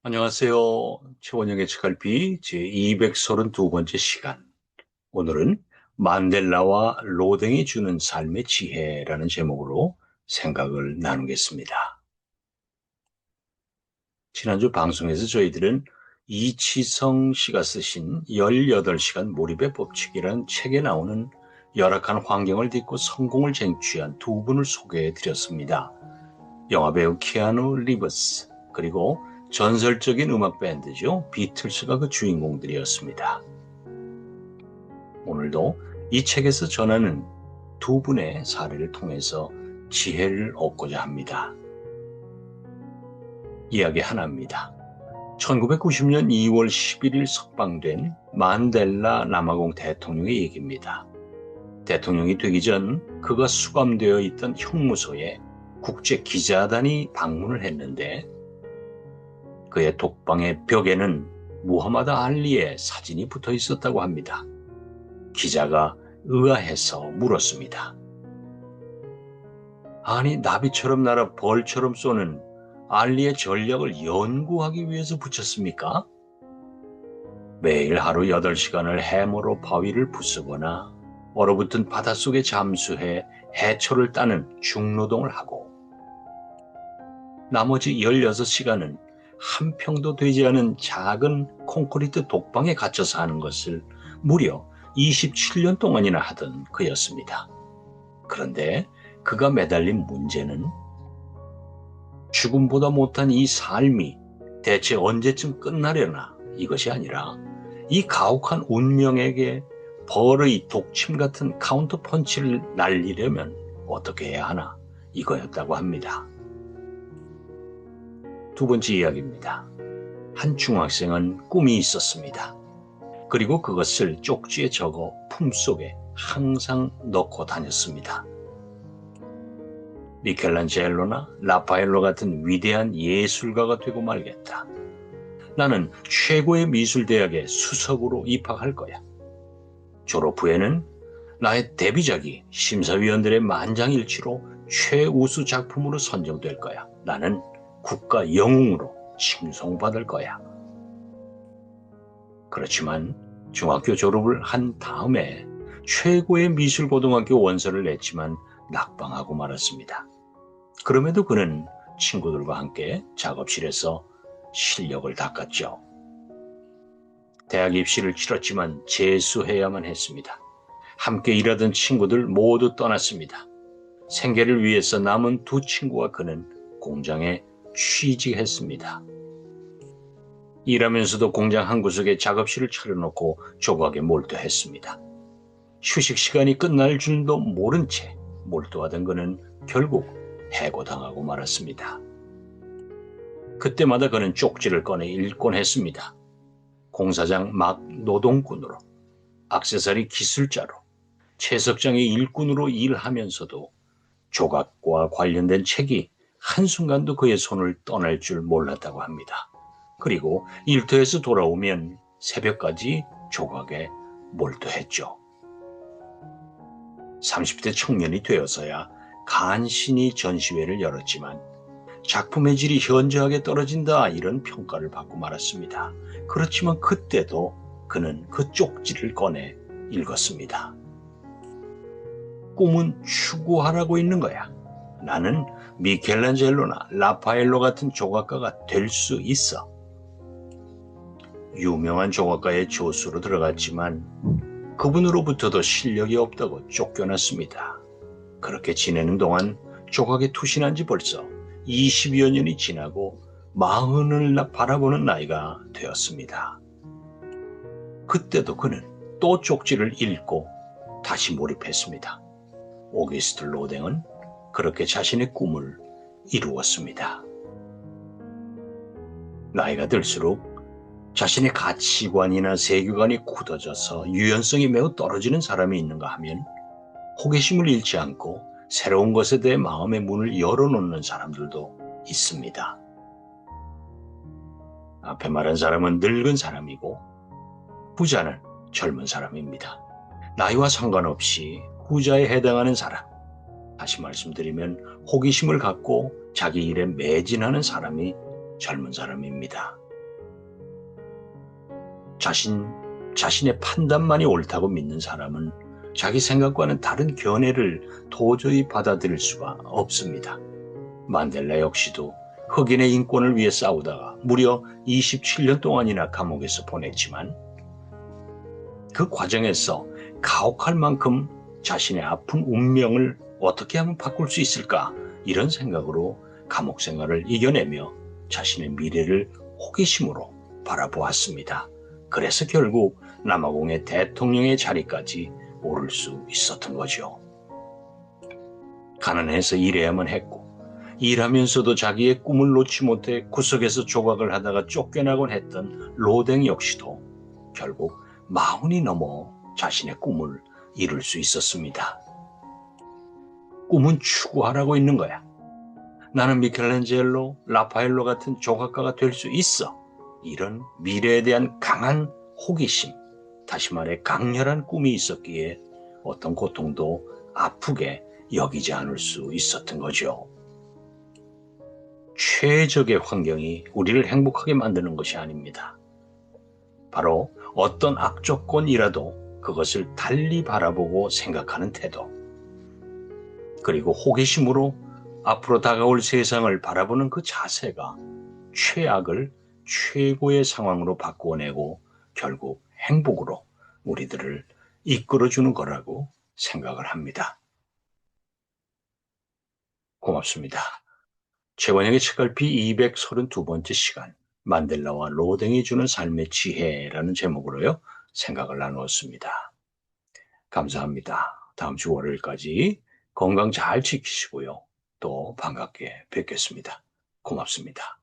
안녕하세요. 최원영의 책갈피 제232번째 시간. 오늘은 만델라와 로댕이 주는 삶의 지혜라는 제목으로 생각을 나누겠습니다. 지난주 방송에서 저희들은 이치성 씨가 쓰신 18시간 몰입의 법칙이라는 책에 나오는 열악한 환경을 딛고 성공을 쟁취한 두 분을 소개해 드렸습니다. 영화배우 키아누 리브스, 그리고 전설적인 음악 밴드죠. 비틀스가 그 주인공들이었습니다. 오늘도 이 책에서 전하는 두 분의 사례를 통해서 지혜를 얻고자 합니다. 이야기 하나입니다. 1990년 2월 11일 석방된 만델라 남아공 대통령의 얘기입니다. 대통령이 되기 전 그가 수감되어 있던 형무소에 국제 기자단이 방문을 했는데 그의 독방의 벽에는 무하마드 알리의 사진이 붙어 있었다고 합니다. 기자가 의아해서 물었습니다. 아니, 나비처럼 날아 벌처럼 쏘는 알리의 전략을 연구하기 위해서 붙였습니까? 매일 하루 8시간을 해머로 바위를 부수거나 얼어붙은 바닷속에 잠수해 해초를 따는 중노동을 하고 나머지 16시간은 한 평도 되지 않은 작은 콘크리트 독방에 갇혀서 하는 것을 무려 27년 동안이나 하던 그였습니다. 그런데 그가 매달린 문제는 죽음보다 못한 이 삶이 대체 언제쯤 끝나려나 이것이 아니라 이 가혹한 운명에게 벌의 독침 같은 카운터 펀치를 날리려면 어떻게 해야 하나 이거였다고 합니다. 두 번째 이야기입니다. 한 중학생은 꿈이 있었습니다. 그리고 그것을 쪽지에 적어 품속에 항상 넣고 다녔습니다. 미켈란젤로나 라파엘로 같은 위대한 예술가가 되고 말겠다. 나는 최고의 미술대학에 수석으로 입학할 거야. 졸업 후에는 나의 데뷔작이 심사위원들의 만장일치로 최우수 작품으로 선정될 거야. 나는 국가 영웅으로 칭송받을 거야. 그렇지만 중학교 졸업을 한 다음에 최고의 미술고등학교 원서를 냈지만 낙방하고 말았습니다. 그럼에도 그는 친구들과 함께 작업실에서 실력을 닦았죠. 대학 입시를 치렀지만 재수해야만 했습니다. 함께 일하던 친구들 모두 떠났습니다. 생계를 위해서 남은 두 친구와 그는 공장에 취직했습니다. 일하면서도 공장 한 구석에 작업실을 차려놓고 조각에 몰두했습니다. 휴식 시간이 끝날 줄도 모른 채 몰두하던 그는 결국 해고당하고 말았습니다. 그때마다 그는 쪽지를 꺼내 읽곤 했습니다. 공사장 막 노동꾼으로, 액세서리 기술자로, 채석장의 일꾼으로 일하면서도 조각과 관련된 책이 한순간도 그의 손을 떠날 줄 몰랐다고 합니다. 그리고 일터에서 돌아오면 새벽까지 조각에 몰두했죠. 30대 청년이 되어서야 간신히 전시회를 열었지만 작품의 질이 현저하게 떨어진다 이런 평가를 받고 말았습니다. 그렇지만 그때도 그는 그 쪽지를 꺼내 읽었습니다. 꿈은 추구하라고 있는 거야. 나는 미켈란젤로나 라파엘로 같은 조각가가 될 수 있어. 유명한 조각가의 조수로 들어갔지만 그분으로부터도 실력이 없다고 쫓겨났습니다. 그렇게 지내는 동안 조각에 투신한 지 벌써 20여 년이 지나고 40을 바라보는 나이가 되었습니다. 그때도 그는 또 쪽지를 읽고 다시 몰입했습니다. 오기스트 로댕은 그렇게 자신의 꿈을 이루었습니다. 나이가 들수록 자신의 가치관이나 세계관이 굳어져서 유연성이 매우 떨어지는 사람이 있는가 하면 호기심을 잃지 않고 새로운 것에 대해 마음의 문을 열어놓는 사람들도 있습니다. 앞에 말한 사람은 늙은 사람이고 후자는 젊은 사람입니다. 나이와 상관없이 후자에 해당하는 사람, 다시 말씀드리면 호기심을 갖고 자기 일에 매진하는 사람이 젊은 사람입니다. 자신의 판단만이 옳다고 믿는 사람은 자기 생각과는 다른 견해를 도저히 받아들일 수가 없습니다. 만델라 역시도 흑인의 인권을 위해 싸우다가 무려 27년 동안이나 감옥에서 보냈지만 그 과정에서 가혹할 만큼 자신의 아픈 운명을 어떻게 하면 바꿀 수 있을까, 이런 생각으로 감옥 생활을 이겨내며 자신의 미래를 호기심으로 바라보았습니다. 그래서 결국 남아공의 대통령의 자리까지 오를 수 있었던 거죠. 가난해서 일해야만 했고 일하면서도 자기의 꿈을 놓지 못해 구석에서 조각을 하다가 쫓겨나곤 했던 로댕 역시도 결국 40이 넘어 자신의 꿈을 이룰 수 있었습니다. 꿈은 추구하라고 있는 거야. 나는 미켈란젤로, 라파엘로 같은 조각가가 될 수 있어. 이런 미래에 대한 강한 호기심, 다시 말해 강렬한 꿈이 있었기에 어떤 고통도 아프게 여기지 않을 수 있었던 거죠. 최적의 환경이 우리를 행복하게 만드는 것이 아닙니다. 바로 어떤 악조건이라도 그것을 달리 바라보고 생각하는 태도, 그리고 호기심으로 앞으로 다가올 세상을 바라보는 그 자세가 최악을 최고의 상황으로 바꾸어내고 결국 행복으로 우리들을 이끌어주는 거라고 생각을 합니다. 고맙습니다. 최원영의 책갈피 232번째 시간, 만델라와 로댕이 주는 삶의 지혜라는 제목으로요, 생각을 나누었습니다. 감사합니다. 다음 주 월요일까지 건강 잘 지키시고요. 또 반갑게 뵙겠습니다. 고맙습니다.